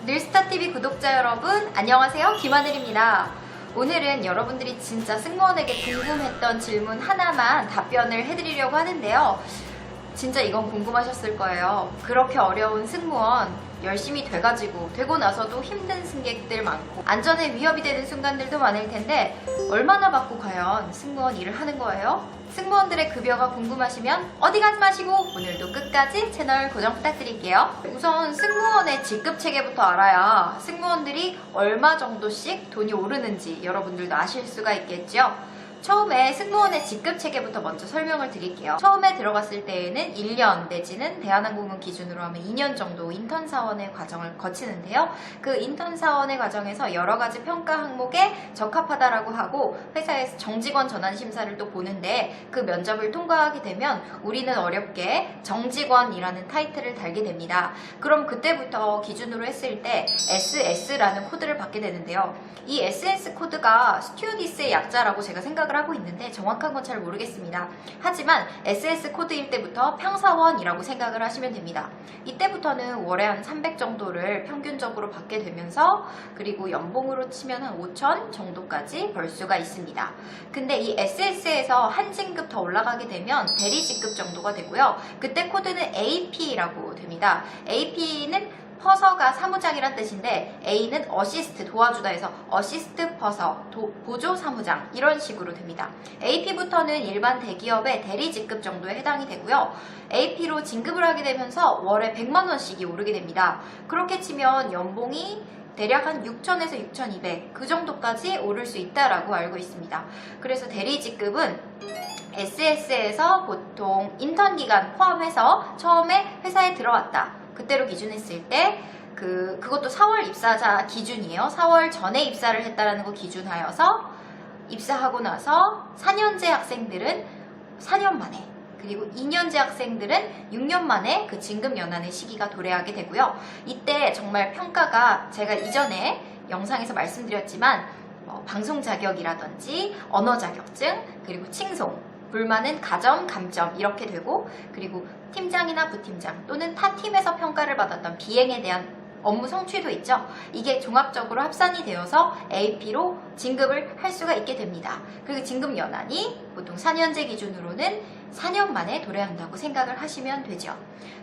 늘스타TV 구독자 여러분, 안녕하세요. 김하늘입니다. 오늘은 여러분들이 진짜 승무원에게 궁금했던 질문 하나만 답변을 해드리려고 하는데요. 진짜 이건 궁금하셨을 거예요. 그렇게 어려운 승무원 열심히 돼가지고 되고 나서도 힘든 승객들 많고 안전에 위협이 되는 순간들도 많을 텐데 얼마나 받고 과연 승무원 일을 하는 거예요? 승무원들의 급여가 궁금하시면 어디 가지 마시고 오늘도 끝까지 채널 고정 부탁드릴게요. 우선 승무원의 직급 체계부터 알아야 승무원들이 얼마 정도씩 돈이 오르는지 여러분들도 아실 수가 있겠죠. 처음에 승무원의 직급 체계부터 먼저 설명을 드릴게요. 처음에 들어갔을 때에는 1년 내지는 대한항공은 기준으로 하면 2년 정도 인턴 사원의 과정을 거치는데요. 그 인턴 사원의 과정에서 여러 가지 평가 항목에 적합하다라고 하고 회사에서 정직원 전환 심사를 또 보는데 그 면접을 통과하게 되면 우리는 어렵게 정직원이라는 타이틀을 달게 됩니다. 그럼 그때부터 기준으로 했을 때 SS라는 코드를 받게 되는데요. 이 SS 코드가 스튜어디스의 약자라고 제가 생각을 하고 있는데 정확한 건 잘 모르겠습니다. 하지만 SS 코드일 때부터 평사원이라고 생각을 하시면 됩니다. 이때부터는 월에 한 300 정도를 평균적으로 받게 되면서 그리고 연봉으로 치면 한 5,000 정도까지 벌 수가 있습니다. 근데 이 SS에서 한 진급 더 올라가게 되면 대리 직급 정도가 되고요. 그때 코드는 AP라고 됩니다. AP는 퍼서가 사무장이란 뜻인데 A는 어시스트, 도와주다 해서 어시스트 퍼서, 보조 사무장 이런 식으로 됩니다. AP부터는 일반 대기업의 대리 직급 정도에 해당이 되고요. AP로 진급을 하게 되면서 월에 100만 원씩이 오르게 됩니다. 그렇게 치면 연봉이 대략 한 6,000에서 6,200 그 정도까지 오를 수 있다라고 알고 있습니다. 그래서 대리 직급은 SS에서 보통 인턴 기간 포함해서 처음에 회사에 들어왔다. 그때로 기준했을 때 그것도 4월 입사자 기준이에요. 4월 전에 입사를 했다라는 거 기준하여서 입사하고 나서 4년제 학생들은 4년 만에 그리고 2년제 학생들은 6년 만에 그 진급 연한의 시기가 도래하게 되고요. 이때 정말 평가가 제가 이전에 영상에서 말씀드렸지만 방송 자격이라든지 언어 자격증 그리고 칭송 불만은 가점, 감점 이렇게 되고 그리고 팀장이나 부팀장 또는 타 팀에서 평가를 받았던 비행에 대한 업무 성취도 있죠. 이게 종합적으로 합산이 되어서 AP로 진급을 할 수가 있게 됩니다. 그리고 진급 연한이 보통 4년제 기준으로는 4년 만에 도래한다고 생각을 하시면 되죠.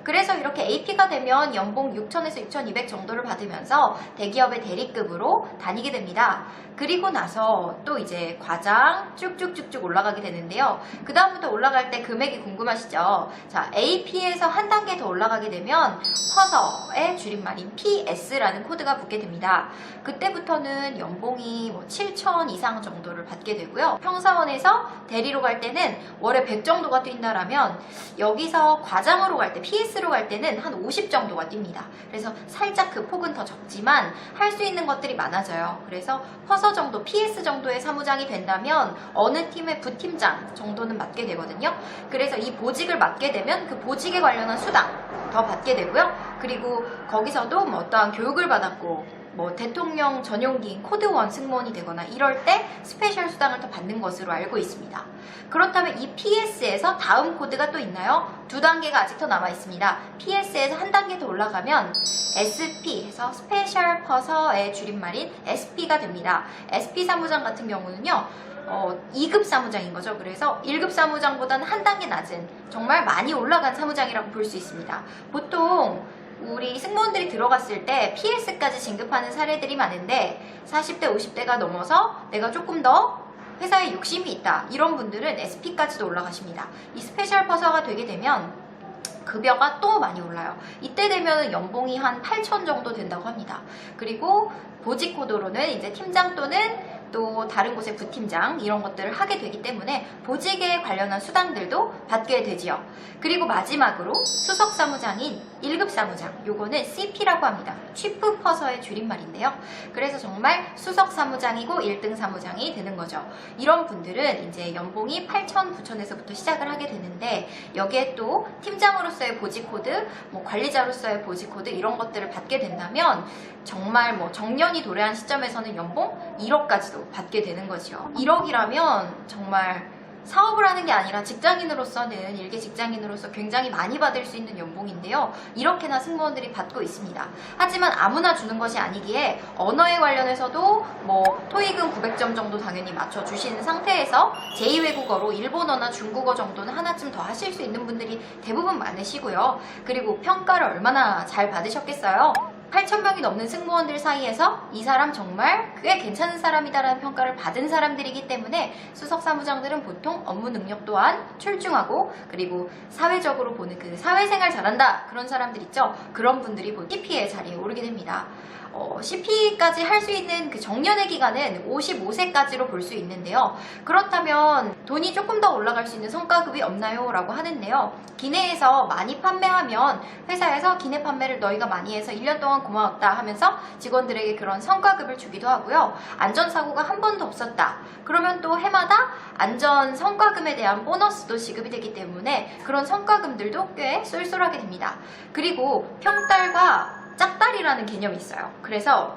그래서 이렇게 AP가 되면 연봉 6,000에서 6,200 정도를 받으면서 대기업의 대리급으로 다니게 됩니다. 그리고 나서 또 이제 과장 쭉쭉쭉쭉 올라가게 되는데요. 그 다음부터 올라갈 때 금액이 궁금하시죠? 자, AP에서 한 단계 더 올라가게 되면 퍼서의 줄임말인 PS라는 코드가 붙게 됩니다. 그때부터는 연봉이 7,000 이상 정도를 받게 되고요. 평사원에서 대리로 갈 때는 월에 100 정도가 뛴다라면 여기서 과장으로 갈 때, PS로 갈 때는 한 50 정도가 뜁니다. 그래서 살짝 그 폭은 더 적지만 할 수 있는 것들이 많아져요. 그래서 퍼서 정도, PS 정도의 사무장이 된다면 어느 팀의 부팀장 정도는 맡게 되거든요. 그래서 이 보직을 맡게 되면 그 보직에 관련한 수당 더 받게 되고요. 그리고 거기서도 어떠한 교육을 받았고 대통령 전용기인 코드1 승무원이 되거나 이럴 때 스페셜 수당을 더 받는 것으로 알고 있습니다. 그렇다면 이 PS에서 다음 코드가 또 있나요? 두 단계가 아직 더 남아 있습니다. PS에서 한 단계 더 올라가면 SP 해서 스페셜 퍼서의 줄임말인 SP가 됩니다. SP 사무장 같은 경우는요 2급 사무장인 거죠. 그래서 1급 사무장보다는 한 단계 낮은 정말 많이 올라간 사무장이라고 볼 수 있습니다. 보통 우리 승무원들이 들어갔을 때 PS까지 진급하는 사례들이 많은데 40대 50대가 넘어서 내가 조금 더 회사에 욕심이 있다 이런 분들은 SP까지도 올라가십니다. 이 스페셜 퍼서가 되게 되면 급여가 또 많이 올라요. 이때 되면 연봉이 한 8,000 정도 된다고 합니다. 그리고 보직 코드로는 이제 팀장 또는 또 다른 곳의 부팀장 이런 것들을 하게 되기 때문에 보직에 관련한 수당들도 받게 되지요. 그리고 마지막으로 수석 사무장인 1급 사무장, 요거는 CP라고 합니다. 치프 퍼서의 줄임말인데요. 그래서 정말 수석 사무장이고 1등 사무장이 되는 거죠. 이런 분들은 이제 연봉이 8,000, 9,000에서부터 시작을 하게 되는데 여기에 또 팀장으로서의 보직 코드, 관리자로서의 보직 코드 이런 것들을 받게 된다면 정말 정년이 도래한 시점에서는 연봉 1억까지도 받게 되는 거죠. 1억이라면 정말 사업을 하는 게 아니라 직장인으로서는 일개 직장인으로서 굉장히 많이 받을 수 있는 연봉인데요. 이렇게나 승무원들이 받고 있습니다. 하지만 아무나 주는 것이 아니기에 언어에 관련해서도 뭐 토익은 900점 정도 당연히 맞춰주시는 상태에서 제2외국어로 일본어나 중국어 정도는 하나쯤 더 하실 수 있는 분들이 대부분 많으시고요. 그리고 평가를 얼마나 잘 받으셨겠어요? 8,000명이 넘는 승무원들 사이에서 이 사람 정말 꽤 괜찮은 사람이다라는 평가를 받은 사람들이기 때문에 수석사무장들은 보통 업무 능력 또한 출중하고, 그리고 사회적으로 보는 그 사회생활 잘한다 그런 사람들 있죠. 그런 분들이 CP의 자리에 오르게 됩니다. CP까지 할 수 있는 그 정년의 기간은 55세까지로 볼 수 있는데요. 그렇다면 돈이 조금 더 올라갈 수 있는 성과급이 없나요? 라고 하는데요. 기내에서 많이 판매하면 회사에서 기내 판매를 너희가 많이 해서 1년 동안 고마웠다 하면서 직원들에게 그런 성과급을 주기도 하고요. 안전사고가 한 번도 없었다 그러면 또 해마다 안전 성과금에 대한 보너스도 지급이 되기 때문에 그런 성과금들도 꽤 쏠쏠하게 됩니다. 그리고 평달과 짝달이라는 개념이 있어요. 그래서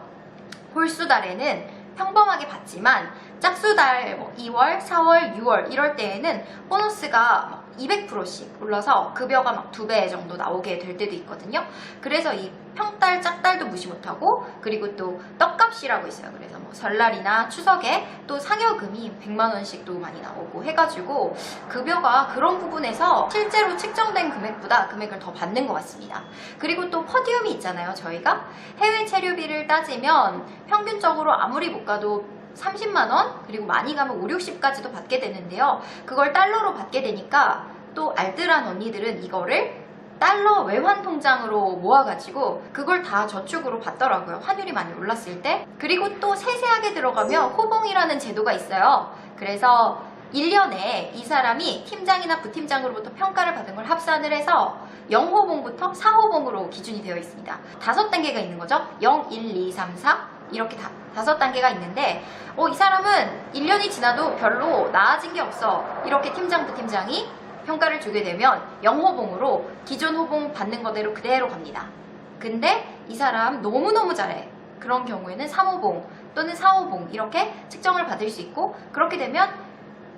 홀수달에는 평범하게 받지만 짝수달 2월, 4월, 6월 이럴 때에는 보너스가 200%씩 올라서 급여가 막 2배 정도 나오게 될 때도 있거든요. 그래서 이 평달, 짝달도 무시 못하고, 그리고 또 떡값이라고 있어요. 그래서 뭐 설날이나 추석에 또 상여금이 100만원씩도 많이 나오고 해가지고 급여가 그런 부분에서 실제로 측정된 금액보다 금액을 더 받는 것 같습니다. 그리고 또 퍼디움이 있잖아요. 저희가 해외 체류비를 따지면 평균적으로 아무리 못 가도 30만원, 그리고 많이 가면 5, 60까지도 받게 되는데요. 그걸 달러로 받게 되니까 또 알뜰한 언니들은 이거를 달러 외환 통장으로 모아가지고 그걸 다 저축으로 받더라고요. 환율이 많이 올랐을 때. 그리고 또 세세하게 들어가면 호봉이라는 제도가 있어요. 그래서 1년에 이 사람이 팀장이나 부팀장으로부터 평가를 받은 걸 합산을 해서 0호봉부터 4호봉으로 기준이 되어 있습니다. 5단계가 있는 거죠. 0, 1, 2, 3, 4 이렇게 5단계가 있는데 이 사람은 1년이 지나도 별로 나아진 게 없어. 이렇게 팀장, 부팀장이 평가를 주게 되면 0호봉으로 기존 호봉 받는 거대로 그대로 갑니다. 근데 이 사람 너무너무 잘해. 그런 경우에는 3호봉 또는 4호봉 이렇게 측정을 받을 수 있고, 그렇게 되면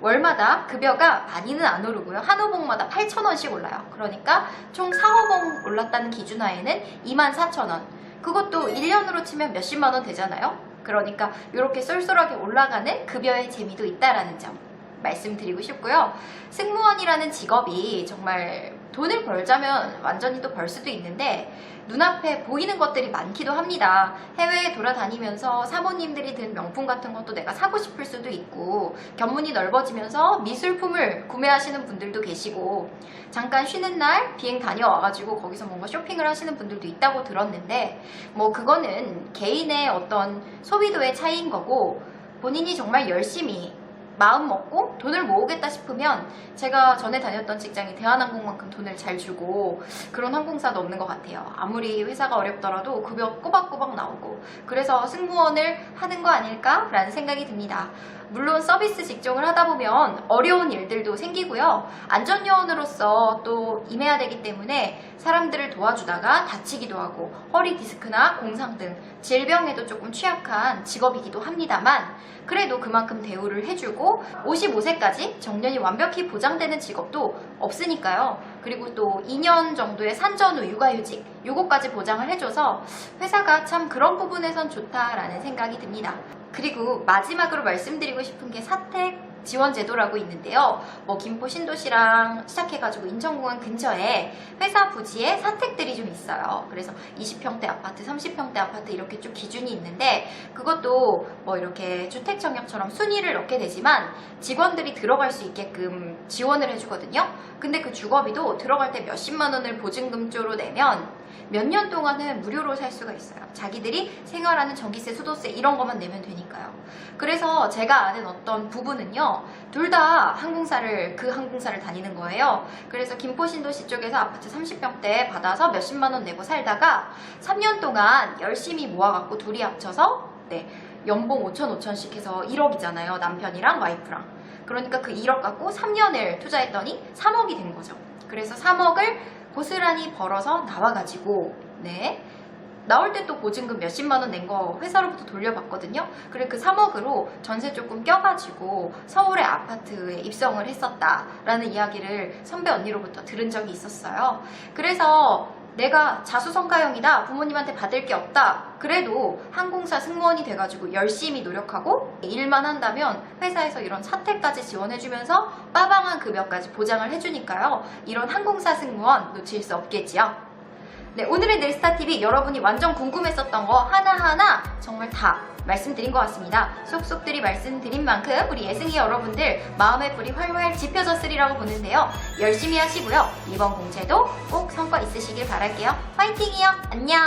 월마다 급여가 많이는 안 오르고요. 한 호봉마다 8,000원씩 올라요. 그러니까 총 4호봉 올랐다는 기준하에는 24,000원. 그것도 1년으로 치면 몇십만 원 되잖아요. 그러니까 이렇게 쏠쏠하게 올라가는 급여의 재미도 있다라는 점 말씀드리고 싶고요. 승무원이라는 직업이 정말 돈을 벌자면 완전히 또 벌 수도 있는데 눈앞에 보이는 것들이 많기도 합니다. 해외에 돌아다니면서 사모님들이 든 명품 같은 것도 내가 사고 싶을 수도 있고, 견문이 넓어지면서 미술품을 구매하시는 분들도 계시고, 잠깐 쉬는 날 비행 다녀와가지고 거기서 뭔가 쇼핑을 하시는 분들도 있다고 들었는데, 뭐 그거는 개인의 어떤 소비도의 차이인 거고, 본인이 정말 열심히 마음 먹고 돈을 모으겠다 싶으면, 제가 전에 다녔던 직장이 대한항공만큼 돈을 잘 주고 그런 항공사도 없는 것 같아요. 아무리 회사가 어렵더라도 급여 꼬박꼬박 나오고, 그래서 승무원을 하는 거 아닐까라는 생각이 듭니다. 물론 서비스 직종을 하다 보면 어려운 일들도 생기고요. 안전요원으로서 또 임해야 되기 때문에 사람들을 도와주다가 다치기도 하고 허리 디스크나 공상 등 질병에도 조금 취약한 직업이기도 합니다만, 그래도 그만큼 대우를 해주고 55세까지 정년이 완벽히 보장되는 직업도 없으니까요. 그리고 또 2년 정도의 산전후 육아휴직 요거까지 보장을 해줘서 회사가 참 그런 부분에선 좋다라는 생각이 듭니다. 그리고 마지막으로 말씀드리고 싶은 게 사택 지원 제도라고 있는데요. 뭐 김포 신도시랑 시작해가지고 인천공항 근처에 회사 부지에 사택들이 좀 있어요. 그래서 20평대 아파트, 30평대 아파트 이렇게 쭉 기준이 있는데, 그것도 뭐 이렇게 주택청약처럼 순위를 넣게 되지만 직원들이 들어갈 수 있게끔 지원을 해주거든요. 근데 그 주거비도 들어갈 때 몇십만 원을 보증금조로 내면 몇 년 동안은 무료로 살 수가 있어요. 자기들이 생활하는 전기세, 수도세 이런 것만 내면 되니까요. 그래서 제가 아는 어떤 부부는요, 둘 다 그 항공사를 다니는 거예요. 그래서 김포 신도시 쪽에서 아파트 30평대 받아서 몇십만 원 내고 살다가 3년 동안 열심히 모아갖고 둘이 합쳐서 연봉 5천씩 해서 1억이잖아요. 남편이랑 와이프랑. 그러니까 그 1억 갖고 3년을 투자했더니 3억이 된 거죠. 그래서 3억을 고스란히 벌어서 나와가지고 나올 때 또 보증금 몇십만 원 낸 거 회사로부터 돌려받거든요. 그래 그 3억으로 전세 조금 껴가지고 서울의 아파트에 입성을 했었다라는 이야기를 선배 언니로부터 들은 적이 있었어요. 그래서 내가 자수성가형이다, 부모님한테 받을 게 없다, 그래도 항공사 승무원이 돼가지고 열심히 노력하고 일만 한다면 회사에서 이런 사택까지 지원해주면서 빠방한 급여까지 보장을 해주니까요. 이런 항공사 승무원 놓칠 수 없겠지요. 네, 오늘의 넬스타TV 여러분이 완전 궁금했었던 거 하나하나 정말 다 말씀드린 것 같습니다. 쏙쏙들이 말씀드린 만큼 우리 예승이 여러분들 마음의 불이 활활 지펴졌으리라고 보는데요. 열심히 하시고요. 이번 공채도 꼭 성과 있으시길 바랄게요. 화이팅이요. 안녕.